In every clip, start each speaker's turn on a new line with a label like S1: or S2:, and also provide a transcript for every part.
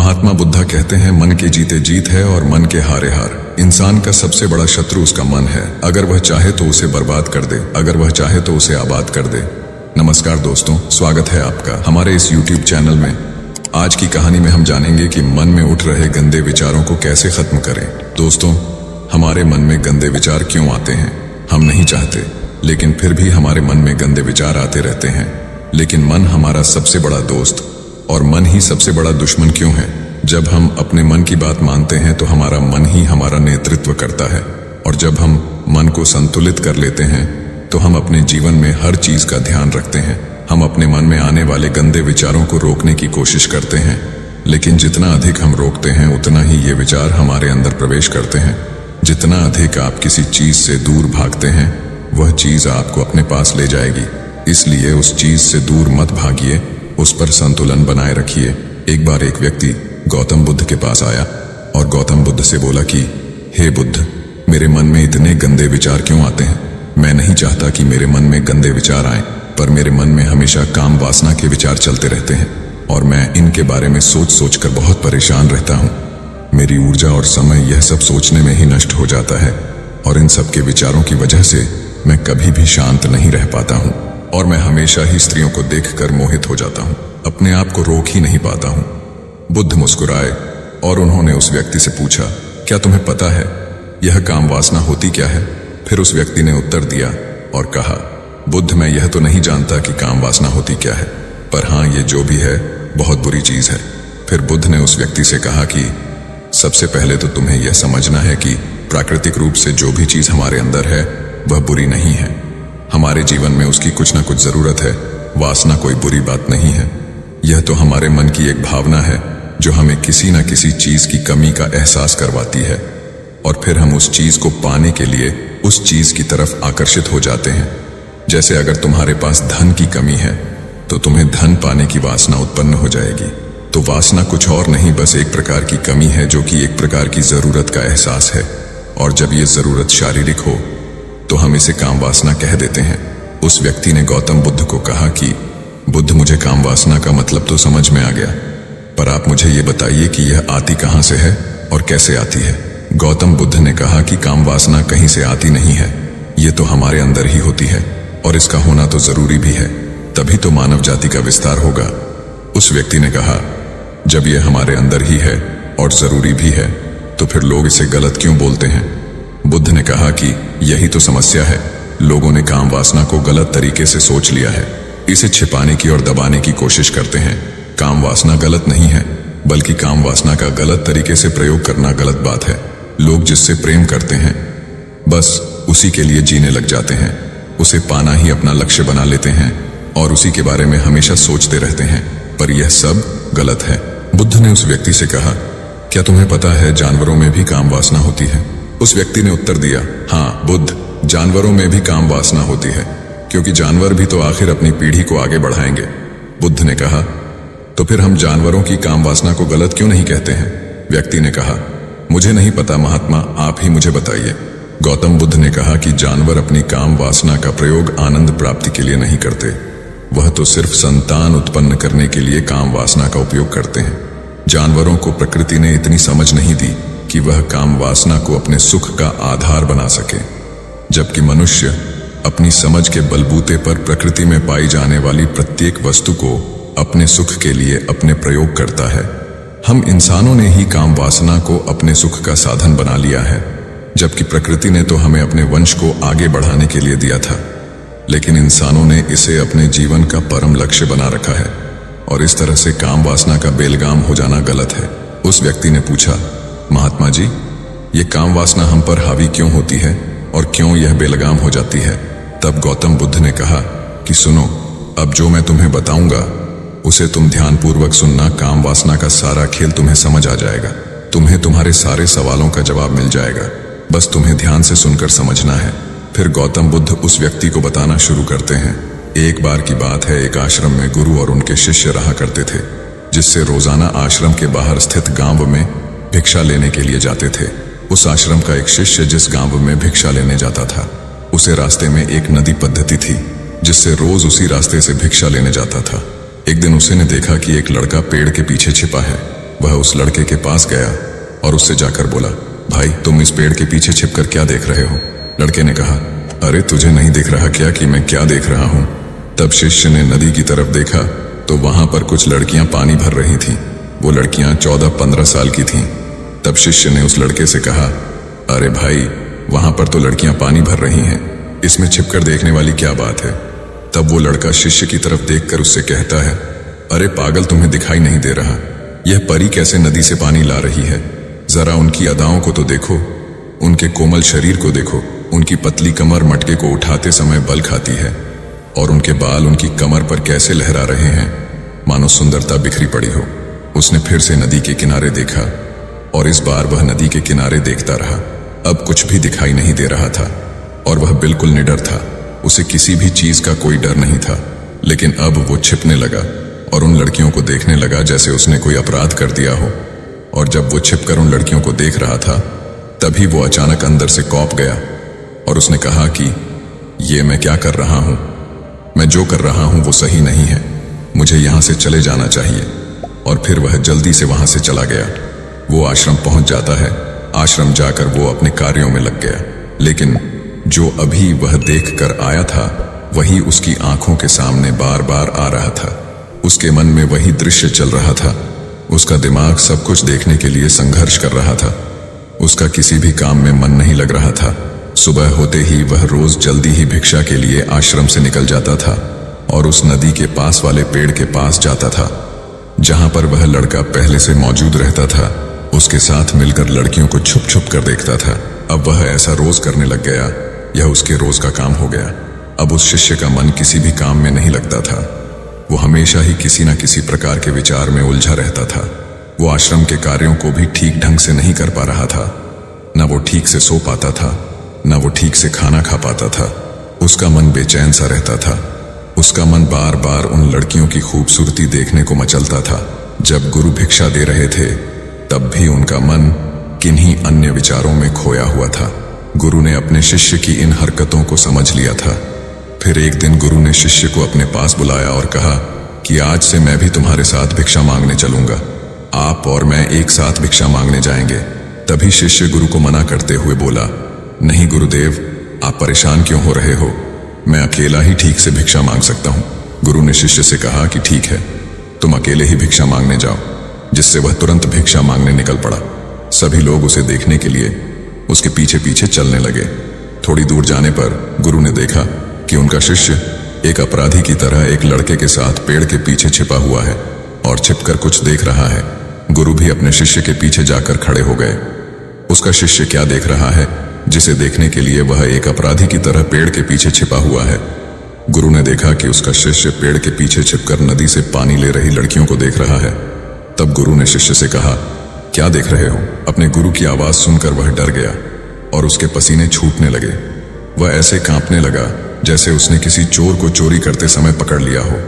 S1: महात्मा बुद्धा कहते हैं, मन के जीते जीत है और मन के हारे हार। इंसान का सबसे बड़ा शत्रु उसका मन है। अगर वह चाहे तो उसे बर्बाद कर दे, अगर वह चाहे तो उसे आबाद कर दे। नमस्कार दोस्तों, स्वागत है आपका हमारे इस YouTube चैनल में। आज की कहानी में हम जानेंगे कि मन में उठ रहे गंदे विचारों को कैसे खत्म करें। दोस्तों, हमारे मन में गंदे विचार क्यों आते हैं? हम नहीं चाहते, लेकिन फिर भी हमारे मन में गंदे विचार आते रहते हैं। लेकिन मन हमारा सबसे बड़ा दोस्त और मन ही सबसे बड़ा दुश्मन क्यों है? जब हम अपने मन की बात मानते हैं तो हमारा मन ही हमारा नेतृत्व करता है, और जब हम मन को संतुलित कर लेते हैं तो हम अपने जीवन में हर चीज का ध्यान रखते हैं। हम अपने मन में आने वाले गंदे विचारों को रोकने की कोशिश करते हैं, लेकिन जितना अधिक हम रोकते हैं उतना ही ये विचार हमारे अंदर प्रवेश करते हैं। जितना अधिक आप किसी चीज से दूर भागते हैं, वह चीज आपको अपने पास ले जाएगी। इसलिए उस चीज से दूर मत भागिए, उस पर संतुलन बनाए रखिए। एक बार एक व्यक्ति गौतम बुद्ध के पास आया और गौतम बुद्ध से बोला कि हे बुद्ध, मेरे मन में इतने गंदे विचार क्यों आते हैं? मैं नहीं चाहता कि मेरे मन में गंदे विचार आए, पर मेरे मन में हमेशा काम वासना के विचार चलते रहते हैं और मैं इनके बारे में सोच सोच कर बहुत परेशान रहता हूँ। मेरी ऊर्जा और समय यह सब सोचने में ही नष्ट हो जाता है, और इन सब के विचारों की वजह से मैं कभी भी शांत नहीं रह पाता हूँ, और मैं हमेशा ही स्त्रियों को देखकर मोहित हो जाता हूँ, अपने आप को रोक ही नहीं पाता हूँ। बुद्ध मुस्कुराए और उन्होंने उस व्यक्ति से पूछा, क्या तुम्हें पता है यह काम वासना होती क्या है? फिर उस व्यक्ति ने उत्तर दिया और कहा, बुद्ध, मैं यह तो नहीं जानता कि काम वासना होती क्या है, पर हाँ, ये जो भी है बहुत बुरी चीज है। फिर बुद्ध ने उस व्यक्ति से कहा कि सबसे पहले तो तुम्हें यह समझना है कि प्राकृतिक रूप से जो भी चीज हमारे अंदर है वह बुरी नहीं है। हमारे जीवन में उसकी कुछ ना कुछ जरूरत है। वासना कोई बुरी बात नहीं है। यह तो हमारे मन की एक भावना है जो हमें किसी न किसी चीज की कमी का एहसास करवाती है, और फिर हम उस चीज को पाने के लिए उस चीज की तरफ आकर्षित हो जाते हैं। जैसे अगर तुम्हारे पास धन की कमी है तो तुम्हें धन पाने की वासना उत्पन्न हो जाएगी। तो वासना कुछ और नहीं, बस एक प्रकार की कमी है जो कि एक प्रकार की जरूरत का एहसास है, और जब ये जरूरत शारीरिक हो तो हम इसे काम वासना कह देते हैं। उस व्यक्ति ने गौतम बुद्ध को कहा कि बुद्ध, मुझे काम वासना का मतलब तो समझ में आ गया, पर आप मुझे ये बताइए कि यह आती कहाँ से है और कैसे आती है? गौतम बुद्ध ने कहा कि काम वासना कहीं से आती नहीं है, ये तो हमारे अंदर ही होती है, और इसका होना तो जरूरी भी है, तभी तो मानव जाति का विस्तार होगा। उस व्यक्ति ने कहा, जब यह हमारे अंदर ही है और जरूरी भी है, तो फिर लोग इसे गलत क्यों बोलते हैं? बुद्ध ने कहा कि यही तो समस्या है, लोगों ने काम वासना को गलत तरीके से सोच लिया है, इसे छिपाने की और दबाने की कोशिश करते हैं। काम वासना गलत नहीं है, बल्कि काम वासना का गलत तरीके से प्रयोग करना गलत बात है। लोग जिससे प्रेम करते हैं बस उसी के लिए जीने लग जाते हैं, उसे पाना ही अपना लक्ष्य बना लेते हैं और उसी के बारे में हमेशा सोचते रहते हैं, पर यह सब गलत है। बुद्ध ने उस व्यक्ति से कहा, क्या तुम्हें पता है जानवरों में भी काम वासना होती है? उस व्यक्ति ने उत्तर दिया, हाँ बुद्ध, जानवरों में भी काम वासना होती है, क्योंकि जानवर भी तो आखिर अपनी पीढ़ी को आगे बढ़ाएंगे। बुद्ध ने कहा, तो फिर हम जानवरों की काम वासना को गलत क्यों नहीं कहते हैं? व्यक्ति ने कहा, मुझे नहीं पता महात्मा, आप ही मुझे बताइए। गौतम बुद्ध ने कहा कि जानवर अपनी काम वासना का प्रयोग आनंद प्राप्ति के लिए नहीं करते, वह तो सिर्फ संतान उत्पन्न करने के लिए काम वासना का उपयोग करते हैं। जानवरों को प्रकृति ने इतनी समझ नहीं दी कि वह काम वासना को अपने सुख का आधार बना सके, जबकि मनुष्य अपनी समझ के बलबूते पर प्रकृति में पाई जाने वाली प्रत्येक वस्तु को अपने सुख के लिए अपने प्रयोग करता है। हम इंसानों ने ही काम वासना को अपने सुख का साधन बना लिया है, जबकि प्रकृति ने तो हमें अपने वंश को आगे बढ़ाने के लिए दिया था, लेकिन इंसानों ने इसे अपने जीवन का परम लक्ष्य बना रखा है, और इस तरह से काम वासना का बेलगाम हो जाना गलत है। उस व्यक्ति ने पूछा, महात्मा जी, ये काम वासना हम पर हावी क्यों होती है और क्यों यह बेलगाम हो जाती है? तब गौतम बुद्ध ने कहा कि सुनो, अब जो मैं तुम्हें बताऊंगा उसे तुम ध्यानपूर्वक सुनना। काम वासना का सारा खेल तुम्हें समझ आ जाएगा, तुम्हें तुम्हारे सारे सवालों का जवाब मिल जाएगा, बस तुम्हें ध्यान से सुनकर समझना है। फिर गौतम बुद्ध उस व्यक्ति को बताना शुरू करते हैं। एक बार की बात है, एक आश्रम में गुरु और उनके शिष्य रहा करते थे, जिससे रोजाना आश्रम के बाहर स्थित गांव में भिक्षा लेने के लिए जाते थे। उस आश्रम का एक शिष्य जिस गांव में भिक्षा लेने जाता था, उसे रास्ते में एक नदी पद्धति थी, जिससे रोज उसी रास्ते से भिक्षा लेने जाता था। एक दिन उसे ने देखा कि एक लड़का पेड़ के पीछे छिपा है। वह उस लड़के के पास गया और उससे जाकर बोला, भाई तुम इस पेड़ के पीछे छिपकर क्या देख रहे हो? लड़के ने कहा, अरे तुझे नहीं दिख रहा क्या कि मैं क्या देख रहा हूं? तब शिष्य ने नदी की तरफ देखा तो वहां पर कुछ लड़कियां पानी भर रही थीं। वो लड़कियां 14-15 साल की थीं। तब शिष्य ने उस लड़के से कहा, अरे भाई वहां पर तो लड़कियां पानी भर रही हैं, इसमें छिपकर देखने वाली क्या बात है? तब वो लड़का शिष्य की तरफ देखकर उससे कहता है, अरे पागल, तुम्हें दिखाई नहीं दे रहा? यह परी कैसे नदी से पानी ला रही है? जरा उनकी अदाओं को तो देखो, उनके कोमल शरीर को देखो। उनकी पतली कमर मटके को उठाते समय बल खाती है और उनके बाल उनकी कमर पर कैसे लहरा रहे हैं, मानो सुंदरता बिखरी पड़ी हो। उसने फिर से नदी के किनारे देखा और इस बार वह नदी के किनारे देखता रहा। अब कुछ भी दिखाई नहीं दे रहा था और वह बिल्कुल निडर था। उसे किसी भी चीज का कोई डर नहीं था। लेकिन अब वो छिपने लगा और उन लड़कियों को देखने लगा जैसे उसने कोई अपराध कर दिया हो। और जब वो छिपकर उन लड़कियों को देख रहा था तभी वो अचानक अंदर से कौंप गया और उसने कहा कि ये मैं क्या कर रहा हूं? मैं जो कर रहा हूं वो सही नहीं है, मुझे यहां से चले जाना चाहिए। और फिर वह जल्दी से वहां से चला गया। वो आश्रम पहुंच जाता है। आश्रम जाकर वो अपने कार्यों में लग गया। लेकिन जो अभी वह देख कर आया था वही उसकी आंखों के सामने बार बार आ रहा था। उसके मन में वही दृश्य चल रहा था। उसका दिमाग सब कुछ देखने के लिए संघर्ष कर रहा था। उसका किसी भी काम में मन नहीं लग रहा था। सुबह होते ही वह रोज जल्दी ही भिक्षा के लिए आश्रम से निकल जाता था और उस नदी के पास वाले पेड़ के पास जाता था जहां पर वह लड़का पहले से मौजूद रहता था। उसके साथ मिलकर लड़कियों को छुप छुप कर देखता था। अब वह ऐसा रोज करने लग गया। यह उसके रोज का काम हो गया। अब उस शिष्य का मन किसी भी काम में नहीं लगता था। वो हमेशा ही किसी न किसी प्रकार के विचार में उलझा रहता था। वो आश्रम के कार्यों को भी ठीक ढंग से नहीं कर पा रहा था। न वो ठीक से सो पाता था, न वो ठीक से खाना खा पाता था। उसका मन बेचैन सा रहता था। उसका मन बार बार उन लड़कियों की खूबसूरती देखने को मचलता था। जब गुरु भिक्षा दे रहे थे तब भी उनका मन किन्हीं अन्य विचारों में खोया हुआ था। गुरु ने अपने शिष्य की इन हरकतों को समझ लिया था। फिर एक दिन गुरु ने शिष्य को अपने पास बुलाया और कहा कि आज से मैं भी तुम्हारे साथ भिक्षा मांगने चलूंगा। आप और मैं एक साथ भिक्षा मांगने जाएंगे। तभी शिष्य गुरु को मना करते हुए बोला, नहीं गुरुदेव, आप परेशान क्यों हो रहे हो? मैं अकेला ही ठीक से भिक्षा मांग सकता हूं। गुरु ने शिष्य से कहा कि ठीक है, तुम अकेले ही भिक्षा मांगने जाओ। जिससे वह तुरंत भिक्षा मांगने निकल पड़ा। सभी लोग उसे देखने के लिए उसके पीछे पीछे चलने लगे। थोड़ी दूर जाने पर गुरु ने देखा कि उनका शिष्य एक अपराधी की तरह एक लड़के के साथ पेड़ के पीछे छिपा हुआ है और छिपकर कुछ देख रहा है। गुरु भी अपने शिष्य के पीछे जाकर खड़े हो गए। उसका शिष्य क्या देख रहा है जिसे देखने के लिए वह एक अपराधी की तरह पेड़ के पीछे छिपा हुआ है? गुरु ने देखा कि उसका शिष्य पेड़ के पीछे छिपकर नदी से पानी ले रही लड़कियों को देख रहा है। तब गुरु ने शिष्य से कहा, क्या देख रहे हो? अपने गुरु की आवाज सुनकर वह डर गया और उसके पसीने छूटने लगे। वह ऐसे कांपने लगा जैसे उसने किसी चोर को चोरी करते समय पकड़ लिया हो।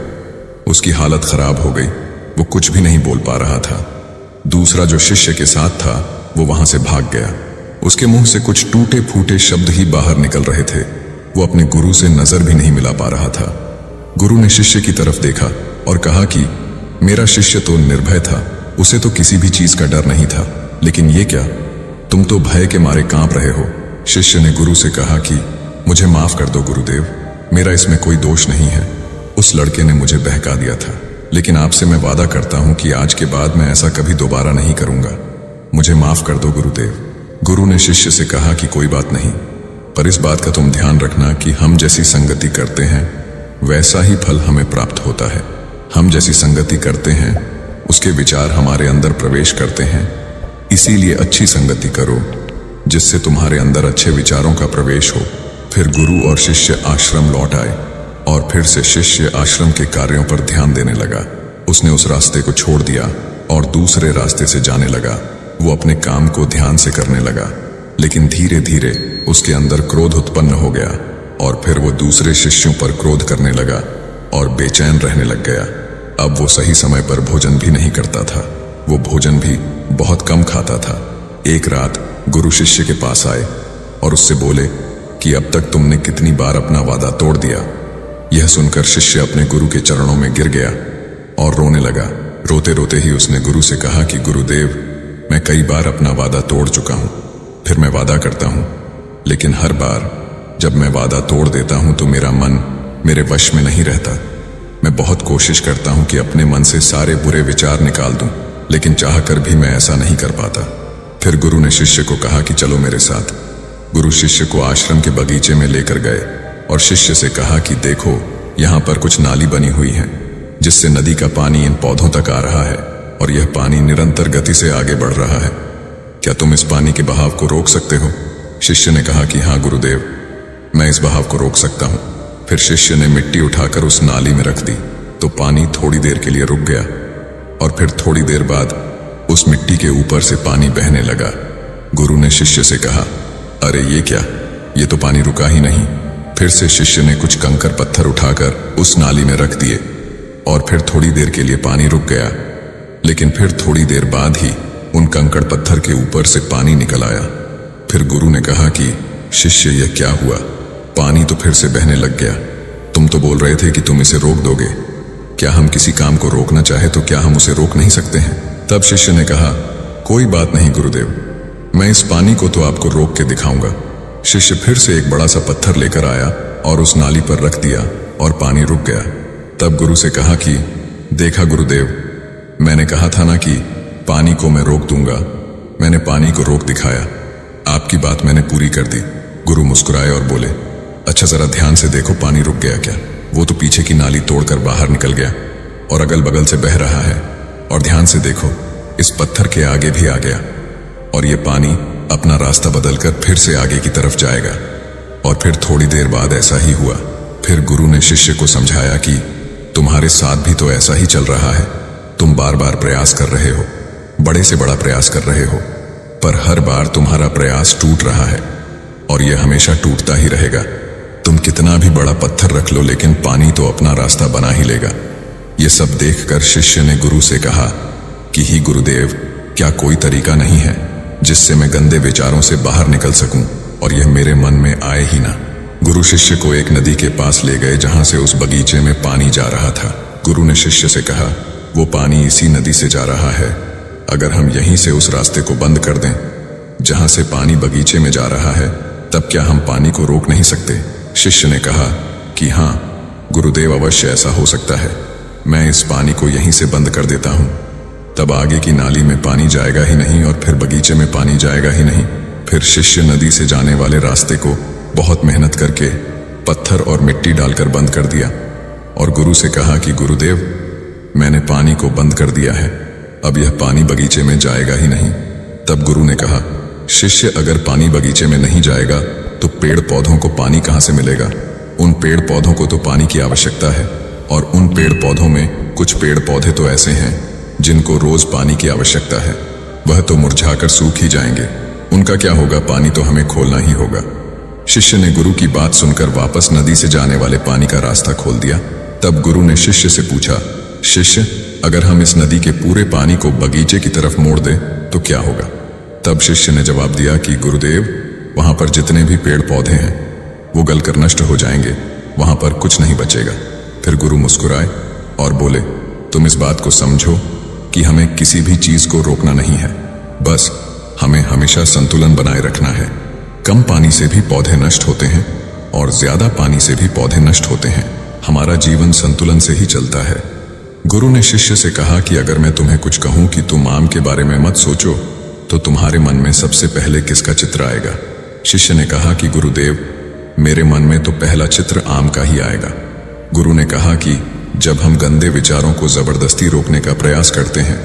S1: उसकी हालत खराब हो गई। वो कुछ भी नहीं बोल पा रहा था। दूसरा जो शिष्य के साथ था वो वहां से भाग गया। उसके मुंह से कुछ टूटे फूटे शब्द ही बाहर निकल रहे थे। वो अपने गुरु से नजर भी नहीं मिला पा रहा था। गुरु ने शिष्य की तरफ देखा और कहा कि मेरा शिष्य तो निर्भय था, उसे तो किसी भी चीज का डर नहीं था, लेकिन ये क्या, तुम तो भय के मारे कांप रहे हो। शिष्य ने गुरु से कहा कि मुझे माफ कर दो गुरुदेव, मेरा इसमें कोई दोष नहीं है। उस लड़के ने मुझे बहका दिया था, लेकिन आपसे मैं वादा करता हूं कि आज के बाद मैं ऐसा कभी दोबारा नहीं करूंगा। मुझे माफ कर दो गुरुदेव। गुरु ने शिष्य से कहा कि कोई बात नहीं, पर इस बात का तुम ध्यान रखना कि हम जैसी संगति करते हैं वैसा ही फल हमें प्राप्त होता है। हम जैसी संगति करते हैं उसके विचार हमारे अंदर प्रवेश करते हैं। इसीलिए अच्छी संगति करो जिससे तुम्हारे अंदर अच्छे विचारों का प्रवेश हो। फिर गुरु और शिष्य आश्रम लौट आए और फिर से शिष्य आश्रम के कार्यों पर ध्यान देने लगा। उसने उस रास्ते को छोड़ दिया और दूसरे रास्ते से जाने लगा। वो अपने काम को ध्यान से करने लगा, लेकिन धीरे धीरे उसके अंदर क्रोध उत्पन्न हो गया और फिर वो दूसरे शिष्यों पर क्रोध करने लगा और बेचैन रहने लग गया। अब वो सही समय पर भोजन भी नहीं करता था। वो भोजन भी बहुत कम खाता था। एक रात गुरु शिष्य के पास आए और उससे बोले कि अब तक तुमने कितनी बार अपना वादा तोड़ दिया। यह सुनकर शिष्य अपने गुरु के चरणों में गिर गया और रोने लगा। रोते रोते ही उसने गुरु से कहा कि गुरुदेव, मैं कई बार अपना वादा तोड़ चुका हूं। फिर मैं वादा करता हूं, लेकिन हर बार जब मैं वादा तोड़ देता हूं तो मेरा मन मेरे वश में नहीं रहता। मैं बहुत कोशिश करता हूं कि अपने मन से सारे बुरे विचार निकाल दूं, लेकिन चाहकर भी मैं ऐसा नहीं कर पाता। फिर गुरु ने शिष्य को कहा कि चलो मेरे साथ। गुरु शिष्य को आश्रम के बगीचे में लेकर गए और शिष्य से कहा कि देखो, यहाँ पर कुछ नाली बनी हुई है जिससे नदी का पानी इन पौधों तक आ रहा है और यह पानी निरंतर गति से आगे बढ़ रहा है। क्या तुम इस पानी के बहाव को रोक सकते हो? शिष्य ने कहा कि हाँ गुरुदेव, मैं इस बहाव को रोक सकता हूँ। फिर शिष्य ने मिट्टी उठाकर उस नाली में रख दी तो पानी थोड़ी देर के लिए रुक गया और फिर थोड़ी देर बाद उस मिट्टी के ऊपर से पानी बहने लगा। गुरु ने शिष्य से कहा, अरे ये क्या, ये तो पानी रुका ही नहीं। फिर से शिष्य ने कुछ कंकर पत्थर उठाकर उस नाली में रख दिए और फिर थोड़ी देर के लिए पानी रुक गया, लेकिन फिर थोड़ी देर बाद ही उन कंकड़ पत्थर के ऊपर से पानी निकल आया। फिर गुरु ने कहा कि शिष्य, यह क्या हुआ? पानी तो फिर से बहने लग गया। तुम तो बोल रहे थे कि तुम इसे रोक दोगे। क्या हम किसी काम को रोकना चाहे तो क्या हम उसे रोक नहीं सकते हैं? तब शिष्य ने कहा, कोई बात नहीं गुरुदेव, मैं इस पानी को तो आपको रोक के दिखाऊंगा। शिष्य फिर से एक बड़ा सा पत्थर लेकर आया और उस नाली पर रख दिया और पानी रुक गया। तब गुरु से कहा कि देखा गुरुदेव, मैंने कहा था ना कि पानी को मैं रोक दूंगा। मैंने पानी को रोक दिखाया, आपकी बात मैंने पूरी कर दी। गुरु मुस्कुराए और बोले, अच्छा जरा ध्यान से देखो, पानी रुक गया क्या? वो तो पीछे की नाली तोड़कर बाहर निकल गया और अगल बगल से बह रहा है। और ध्यान से देखो, इस पत्थर के आगे भी आ गया और ये पानी अपना रास्ता बदलकर फिर से आगे की तरफ जाएगा। और फिर थोड़ी देर बाद ऐसा ही हुआ। फिर गुरु ने शिष्य को समझाया कि तुम्हारे साथ भी तो ऐसा ही चल रहा है। तुम बार बार प्रयास कर रहे हो, बड़े से बड़ा प्रयास कर रहे हो, पर हर बार तुम्हारा प्रयास टूट रहा है और यह हमेशा टूटता ही रहेगा। तुम कितना भी बड़ा पत्थर रख लो, लेकिन पानी तो अपना रास्ता बना ही लेगा। ये सब देखकर शिष्य ने गुरु से कहा कि ही गुरुदेव, क्या कोई तरीका नहीं है जिससे मैं गंदे विचारों से बाहर निकल सकूं और यह मेरे मन में आए ही ना? गुरु शिष्य को एक नदी के पास ले गए जहां से उस बगीचे में पानी जा रहा था। गुरु ने शिष्य से कहा, वो पानी इसी नदी से जा रहा है। अगर हम यहीं से उस रास्ते को बंद कर दें जहां से पानी बगीचे में जा रहा है, तब क्या हम पानी को रोक नहीं सकते? शिष्य ने कहा कि हाँ गुरुदेव, अवश्य ऐसा हो सकता है। मैं इस पानी को यहीं से बंद कर देता हूं, तब आगे की नाली में पानी जाएगा ही नहीं और फिर बगीचे में पानी जाएगा ही नहीं। फिर शिष्य नदी से जाने वाले रास्ते को बहुत मेहनत करके पत्थर और मिट्टी डालकर बंद कर दिया और गुरु से कहा कि गुरुदेव, मैंने पानी को बंद कर दिया है, अब यह पानी बगीचे में जाएगा ही नहीं। तब गुरु ने कहा, शिष्य, अगर पानी बगीचे में नहीं जाएगा तो पेड़ पौधों को पानी कहां से मिलेगा? उन पेड़ पौधों को तो पानी की आवश्यकता है और उन पेड़ पौधों में कुछ पेड़ पौधे तो ऐसे हैं जिनको रोज पानी की आवश्यकता है, वह तो मुरझाकर सूख ही जाएंगे। उनका क्या होगा? पानी तो हमें खोलना ही होगा। शिष्य ने गुरु की बात सुनकर वापस नदी से जाने वाले पानी का रास्ता खोल दिया। तब गुरु ने शिष्य से पूछा, शिष्य, अगर हम इस नदी के पूरे पानी को बगीचे की तरफ मोड़ दें तो क्या होगा? तब शिष्य ने जवाब दिया कि गुरुदेव, वहां पर जितने भी पेड़ पौधे हैं वो गलकर नष्ट हो जाएंगे, वहां पर कुछ नहीं बचेगा। फिर गुरु मुस्कुराए और बोले, तुम इस बात को समझो कि हमें किसी भी चीज को रोकना नहीं है, बस हमें हमेशा संतुलन बनाए रखना है। कम पानी से भी पौधे नष्ट होते हैं और ज्यादा पानी से भी पौधे नष्ट होते हैं। हमारा जीवन संतुलन से ही चलता है। गुरु ने शिष्य से कहा कि अगर मैं तुम्हें कुछ कहूं कि तुम आम के बारे में मत सोचो, तो तुम्हारे मन में सबसे पहले किसका चित्र आएगा? शिष्य ने कहा कि गुरुदेव, मेरे मन में तो पहला चित्र आम का ही आएगा। गुरु ने कहा कि जब हम गंदे विचारों को जबरदस्ती रोकने का प्रयास करते हैं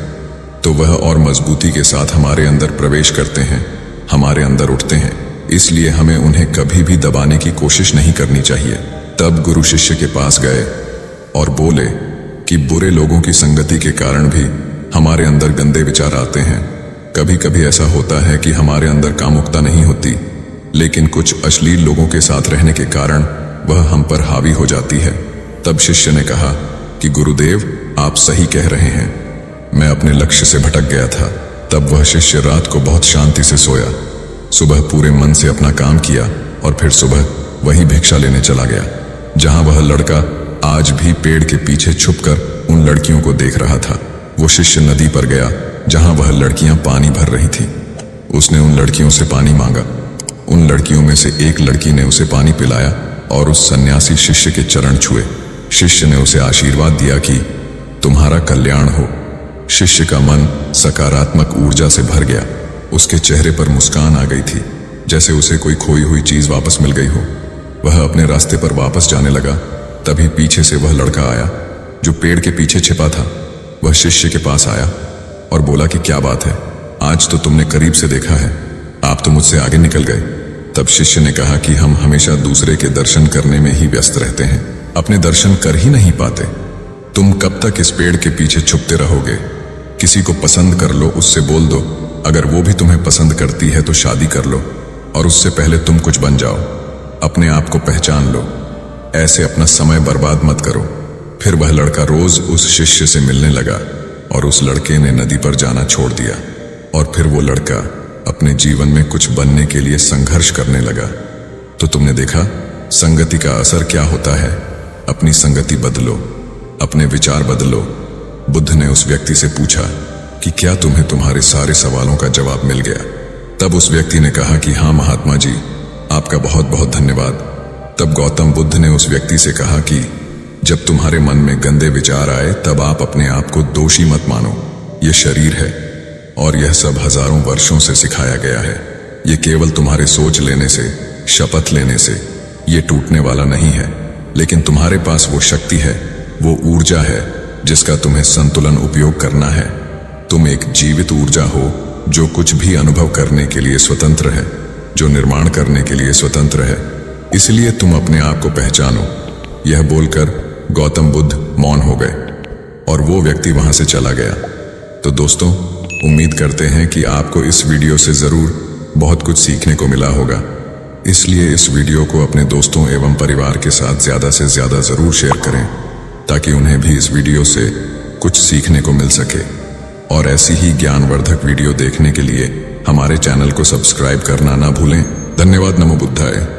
S1: तो वह और मजबूती के साथ हमारे अंदर प्रवेश करते हैं, हमारे अंदर उठते हैं, इसलिए हमें उन्हें कभी भी दबाने की कोशिश नहीं करनी चाहिए। तब गुरु शिष्य के पास गए और बोले कि बुरे लोगों की संगति के कारण भी हमारे अंदर गंदे विचार आते हैं। कभी कभी ऐसा होता है कि हमारे अंदर कामुकता नहीं होती, लेकिन कुछ अश्लील लोगों के साथ रहने के कारण वह हम पर हावी हो जाती है। तब शिष्य ने कहा कि गुरुदेव, आप सही कह रहे हैं, मैं अपने लक्ष्य से भटक गया था। तब वह शिष्य रात को बहुत शांति से सोया, सुबह पूरे मन से अपना काम किया और फिर सुबह वही भिक्षा लेने चला गया जहां वह लड़का आज भी पेड़ के पीछे छुपकर उन लड़कियों को देख रहा था। वो शिष्य नदी पर गया जहां वह लड़कियां पानी भर रही थीं। उसने उन लड़कियों से पानी मांगा। उन लड़कियों में से एक लड़की ने उसे पानी पिलाया और उस सन्यासी शिष्य के चरण छुए। शिष्य ने उसे आशीर्वाद दिया कि तुम्हारा कल्याण हो। शिष्य का मन सकारात्मक ऊर्जा से भर गया। उसके चेहरे पर मुस्कान आ गई थी, जैसे उसे कोई खोई हुई चीज वापस मिल गई हो। वह अपने रास्ते पर वापस जाने लगा। तभी पीछे से वह लड़का आया जो पेड़ के पीछे छिपा था। वह शिष्य के पास आया और बोला कि क्या बात है, आज तो तुमने करीब से देखा है, आप तो मुझसे आगे निकल गए। तब शिष्य ने कहा कि हम हमेशा दूसरे के दर्शन करने में ही व्यस्त रहते हैं, अपने दर्शन कर ही नहीं पाते। तुम कब तक इस पेड़ के पीछे छुपते रहोगे? किसी को पसंद कर लो, उससे बोल दो। अगर वो भी तुम्हें पसंद करती है तो शादी कर लो, और उससे पहले तुम कुछ बन जाओ। अपने आप को पहचान लो। ऐसे अपना समय बर्बाद मत करो। फिर वह लड़का रोज उस शिष्य से मिलने लगा और उस लड़के ने नदी पर जाना छोड़ दिया। और फिर वो लड़का अपने जीवन में कुछ बनने के लिए संघर्ष करने लगा। तो तुमने देखा संगति का असर क्या होता है। अपनी संगति बदलो, अपने विचार बदलो। बुद्ध ने उस व्यक्ति से पूछा कि क्या तुम्हें तुम्हारे सारे सवालों का जवाब मिल गया? तब उस व्यक्ति ने कहा कि हाँ महात्मा जी, आपका बहुत बहुत धन्यवाद। तब गौतम बुद्ध ने उस व्यक्ति से कहा कि जब तुम्हारे मन में गंदे विचार आए तब आप अपने आप को दोषी मत मानो। ये शरीर है और यह सब हजारों वर्षों से सिखाया गया है। ये केवल तुम्हारे सोच लेने से, शपथ लेने से ये टूटने वाला नहीं है। लेकिन तुम्हारे पास वो शक्ति है, वो ऊर्जा है जिसका तुम्हें संतुलन उपयोग करना है। तुम एक जीवित ऊर्जा हो जो कुछ भी अनुभव करने के लिए स्वतंत्र है, जो निर्माण करने के लिए स्वतंत्र है। इसलिए तुम अपने आप को पहचानो। यह बोलकर गौतम बुद्ध मौन हो गए और वो व्यक्ति वहां से चला गया। तो दोस्तों, उम्मीद करते हैं कि आपको इस वीडियो से जरूर बहुत कुछ सीखने को मिला होगा। इसलिए इस वीडियो को अपने दोस्तों एवं परिवार के साथ ज्यादा से ज्यादा जरूर शेयर करें, ताकि उन्हें भी इस वीडियो से कुछ सीखने को मिल सके। और ऐसी ही ज्ञानवर्धक वीडियो देखने के लिए हमारे चैनल को सब्सक्राइब करना ना भूलें। धन्यवाद। नमो बुद्धाय।